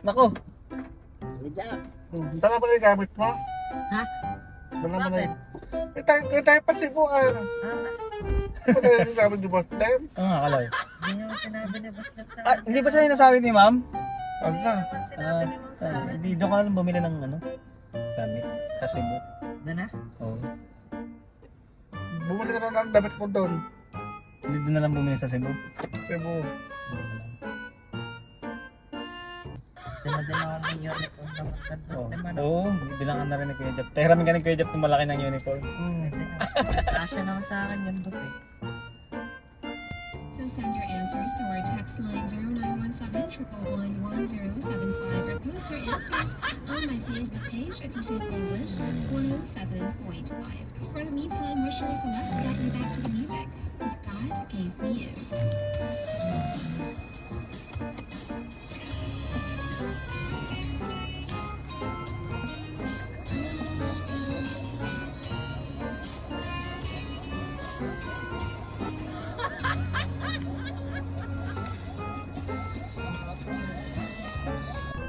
Nako. Lidya. Dala mo na yung gamit mo? Ha? Dala mo na Bakit? yung... tayo pa Cebu ah. Ano yung sabi ni Boss Lem? Oo nga, Kaloy. Hindi naman sinabi ni Boss Lem sa Ah, hindi ba sa'yo nasabi ni ma'am? Ano Hindi na? naman sinabi ni Ma'am sa amin. Hindi, doon ka lang bumili ng ano? Gamit. Sa Cebu. Doon na? Oo. Bumili ka na ng damit mo doon. Hindi doon na lang bumili sa Cebu. Cebu. Dala-dala ako ng uniform naman sa Boss Lem. Ano? Oo, bilangan na rin ni Kuya Jap. Pahiramin ka ni Kuya Jap kung malaki ng uniform. Pwede na. Kasya naman sa akin yun, Boss eh. So send your answers to our text line 0917-111-1075 or post your answers on my Facebook page at Teaching English 107.5. For the meantime, we're sure so let's get you back to the music with God Gave Me You.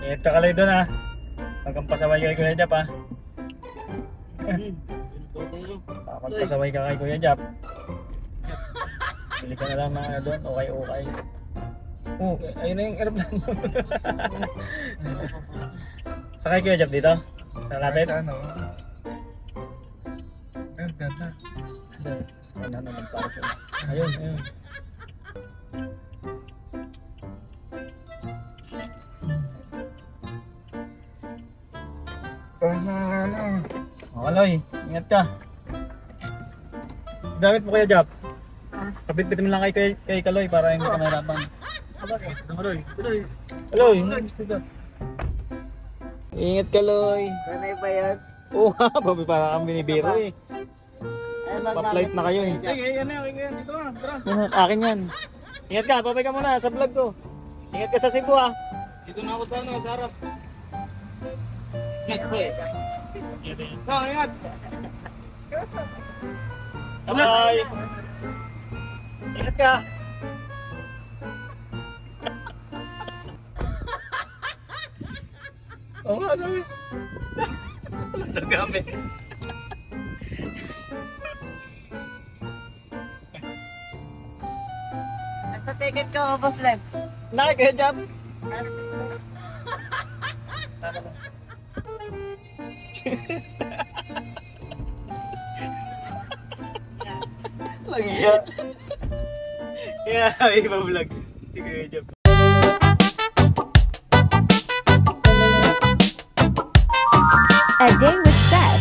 Ingat ka Kaloy doon ha. Huwag kang pasaway kay Kuya Jap ha. Pasaway ka kay Kuya Jap. Bili ka na lang na doon, okay. Oh, ayun na yung airplane. Sakay Kuya Jap dito? Nalapit? Sa ano? Ayun, ganda. Ano nagpark ko. Ayun. Ano? Oh, Kaloy, ingat ka. Gamit mo Kuya Jap. Kapit-pit mo lang kay Kaloy para hindi ka mahirapan. Kaloy. Ingat Kaloy. Sanay ba yan? Oo nga, babi para kang binibiro eh. Ay, Pa-flight na kayo eh. Ay, yan. Dito na, tara. Yan, akin yan. Ingat ka, babay ka muna sa vlog ko. Ingat ka sa Cebu ah. Dito na ako sa ano, sa harap. Ingat. Bye! Ingat ka! Oo nga, sabi. Gamit. Sa ticket ko, Boss Lem. Kuya Jap. Lagi ya. Kaya may iba-vlog. Si Kuya Jap. A Day with Seth.